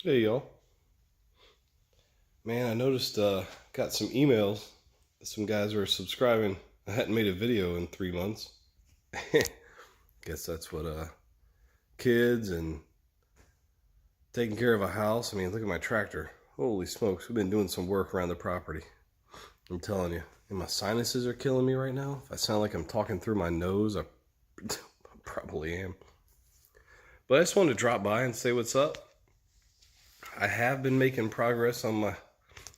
Hey y'all. Man, I noticed got some emails. Some guys were subscribing. I hadn't made a video in 3 months. Guess that's what kids and taking care of a house. I mean, look at my tractor. Holy smokes, we've been doing some work around the property. I'm telling you. And my sinuses are killing me right now. If I sound like I'm talking through my nose, I probably am. But I just wanted to drop by and say what's up. I have been making progress on my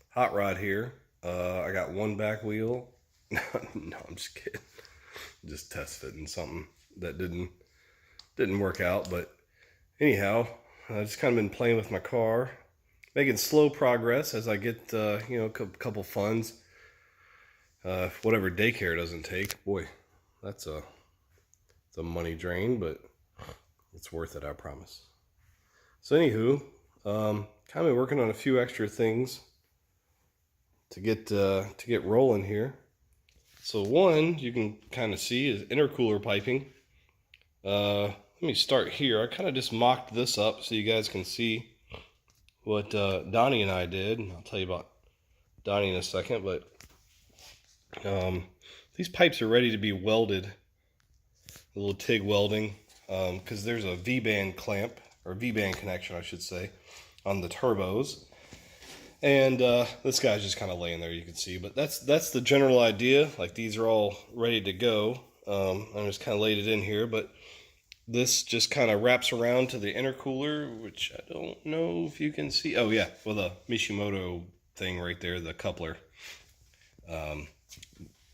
hot rod here. I got one back wheel. No, I'm just kidding. Just test fitting something that didn't work out. But anyhow, I just kind of been playing with my car, making slow progress as I get a couple funds. Whatever daycare doesn't take, boy, it's a money drain, but it's worth it, I promise. So anywho, kind of working on a few extra things to get rolling here. So one you can kind of see is intercooler piping. Let me start here. I kind of just mocked this up so you guys can see what Donnie and I did. I'll tell you about Donnie in a second, but these pipes are ready to be welded, a little TIG welding, because there's a V-band clamp, or V-band connection I should say, on the turbos. And this guy's just kind of laying there, you can see. But that's the general idea. Like, these are all ready to go. I just kind of laid it in here. But this just kind of wraps around to the intercooler, which I don't know if you can see. Oh, yeah. Well, the Mishimoto thing right there, the coupler. I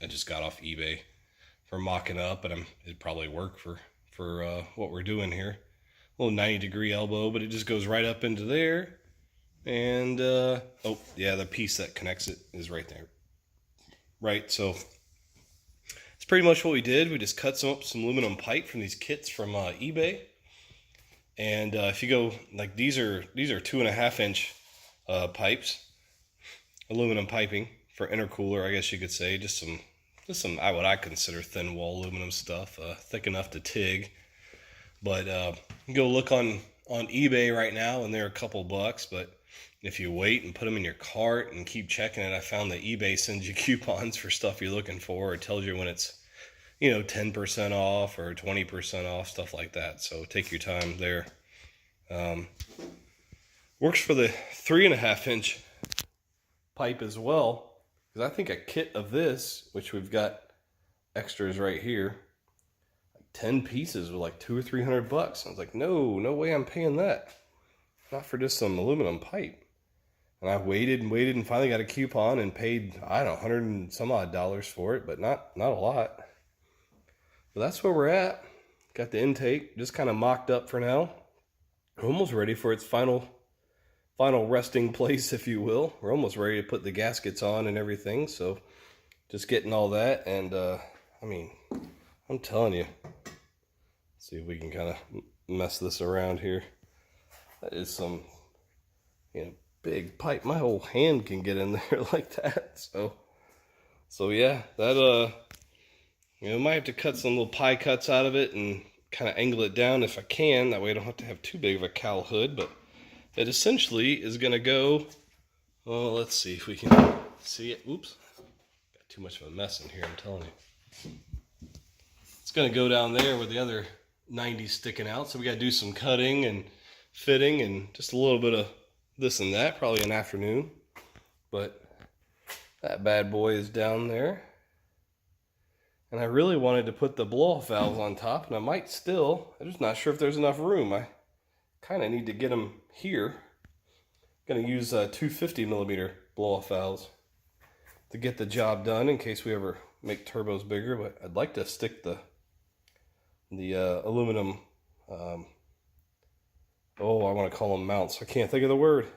just got off eBay for mocking up. And it'd probably work for what we're doing here. A little 90-degree elbow, but it just goes right up into there. And, oh, yeah, the piece that connects it is right there. Right, so it's pretty much what we did. We just cut some aluminum pipe from these kits from eBay. And if you go, like, these are 2.5-inch pipes, aluminum piping for intercooler, I guess you could say. Just some what I consider thin wall aluminum stuff, thick enough to TIG. But you go look on eBay right now, and they're a couple bucks. But if you wait and put them in your cart and keep checking it, I found that eBay sends you coupons for stuff you're looking for. It tells you when it's, 10% off or 20% off, stuff like that. So take your time there. Works for the 3.5-inch pipe as well. Because I think a kit of this, which we've got extras right here, 10 pieces with like $200 or $300. I was like, no way I'm paying that. Not for just some aluminum pipe. And I waited and finally got a coupon and paid, I don't know, 100 and some odd dollars for it, but not a lot. But that's where we're at. Got the intake just kind of mocked up for now. Almost ready for its final resting place, if you will. We're almost ready to put the gaskets on and everything. So just getting all that. And I mean, I'm telling you. Let's see if we can kind of mess this around here. That is some, big pipe. My whole hand can get in there like that. So yeah, that might have to cut some little pie cuts out of it and kind of angle it down if I can. That way I don't have to have too big of a cowl hood. But it essentially is going to go. Well, let's see if we can see it. Oops, got too much of a mess in here, I'm telling you. It's going to go down there with the other 90 sticking out. So we got to do some cutting and fitting and just a little bit of this and that, probably an afternoon. But that bad boy is down there. And I really wanted to put the blow-off valves on top, and I might still. I'm just not sure if there's enough room. I kind of need to get them here. I'm going to use 250 millimeter blow-off valves to get the job done in case we ever make turbos bigger. But I'd like to stick the aluminum, I want to call them mounts. I can't think of the word.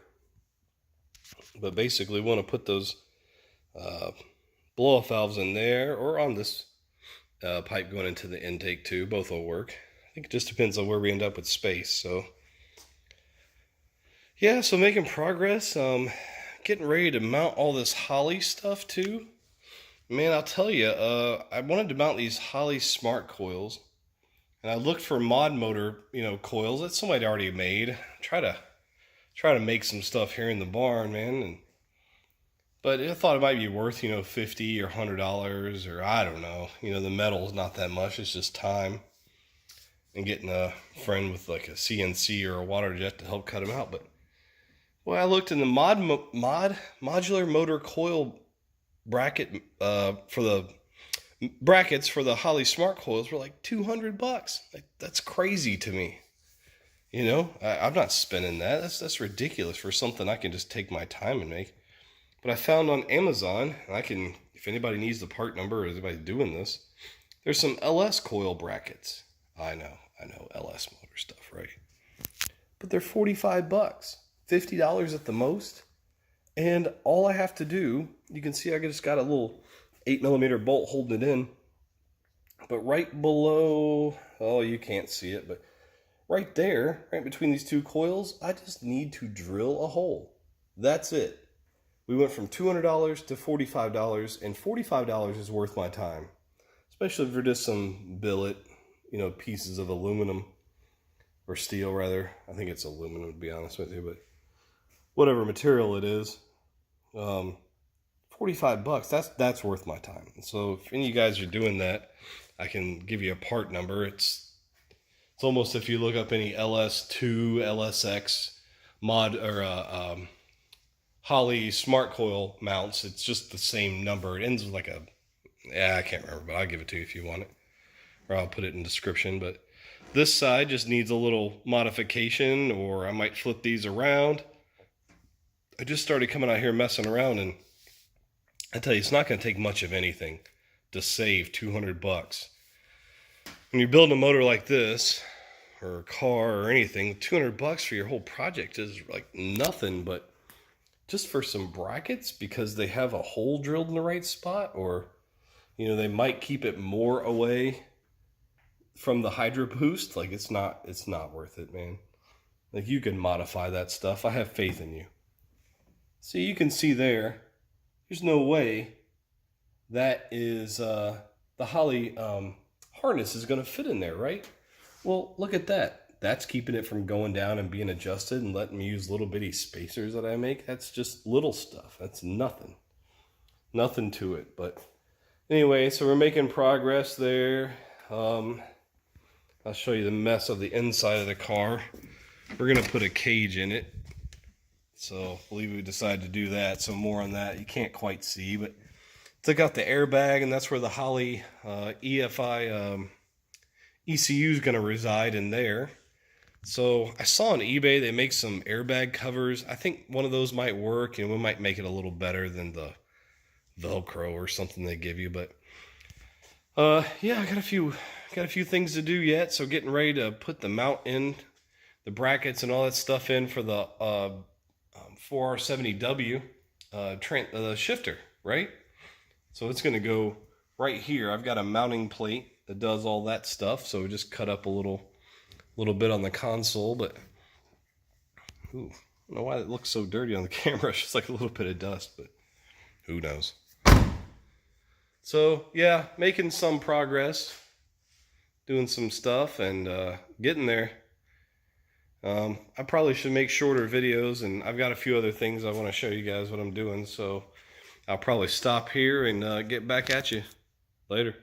But basically, we want to put those blow-off valves in there or on this pipe going into the intake too. Both will work. I think it just depends on where we end up with space. So yeah, so making progress. Getting ready to mount all this Holley stuff too. Man, I'll tell you, I wanted to mount these Holley smart coils. And I looked for mod motor, coils that somebody already made. Try to try to make some stuff here in the barn, man. But I thought it might be worth, $50 or $100, or I don't know. The metal's not that much. It's just time and getting a friend with like a CNC or a water jet to help cut them out. But well, I looked in the modular motor coil bracket for the brackets for the Holley smart coils were like $200. Like, that's crazy to me. I'm not spending that. That's ridiculous for something I can just take my time and make. But I found on Amazon, and if anybody needs the part number or anybody doing this, there's some LS coil brackets. I know, LS motor stuff, right? But they're $45, $50 at the most. And all I have to do, you can see I just got a little 8mm bolt holding it in. But right below, oh, you can't see it, but right there, right between these two coils, I just need to drill a hole. That's it. We went from $200 to $45, and $45 is worth my time, especially for just some billet, pieces of aluminum, or steel rather. I think it's aluminum, to be honest with you, but whatever material it is, $45, that's worth my time. So if any of you guys are doing that, I can give you a part number. It's almost, if you look up any LS2, LSX mod or Holley smart coil mounts, it's just the same number. It ends with like I can't remember, but I'll give it to you if you want it, or I'll put it in the description. But this side just needs a little modification, or I might flip these around. I just started coming out here messing around, and I tell you, it's not going to take much of anything to save $200. When you're building a motor like this, or a car or anything, $200 for your whole project is like nothing. But just for some brackets, because they have a hole drilled in the right spot, or they might keep it more away from the hydro boost, like it's not worth it, man. Like, you can modify that stuff. I have faith in you. See, you can see there's no way that is the Holley harness is going to fit in there, right? Well, look at that. That's keeping it from going down and being adjusted and letting me use little bitty spacers that I make. That's just little stuff. That's nothing to it. But anyway, so we're making progress there. I'll show you the mess of the inside of the car. We're going to put a cage in it. So I believe we decided to do that. So more on that. You can't quite see, but took out the airbag, and that's where the Holley EFI ECU is going to reside, in there. So I saw on eBay they make some airbag covers. I think one of those might work, and we might make it a little better than the Velcro or something they give you. But yeah, I got a few things to do yet. So getting ready to put the mount in, the brackets and all that stuff in for the 4R70W the shifter, right? So it's going to go right here. I've got a mounting plate that does all that stuff. So we just cut up a little bit on the console, but ooh, I don't know why it looks so dirty on the camera. It's just like a little bit of dust, but who knows? So yeah, making some progress, doing some stuff, and getting there. I probably should make shorter videos, and I've got a few other things I want to show you guys what I'm doing. So I'll probably stop here and get back at you later.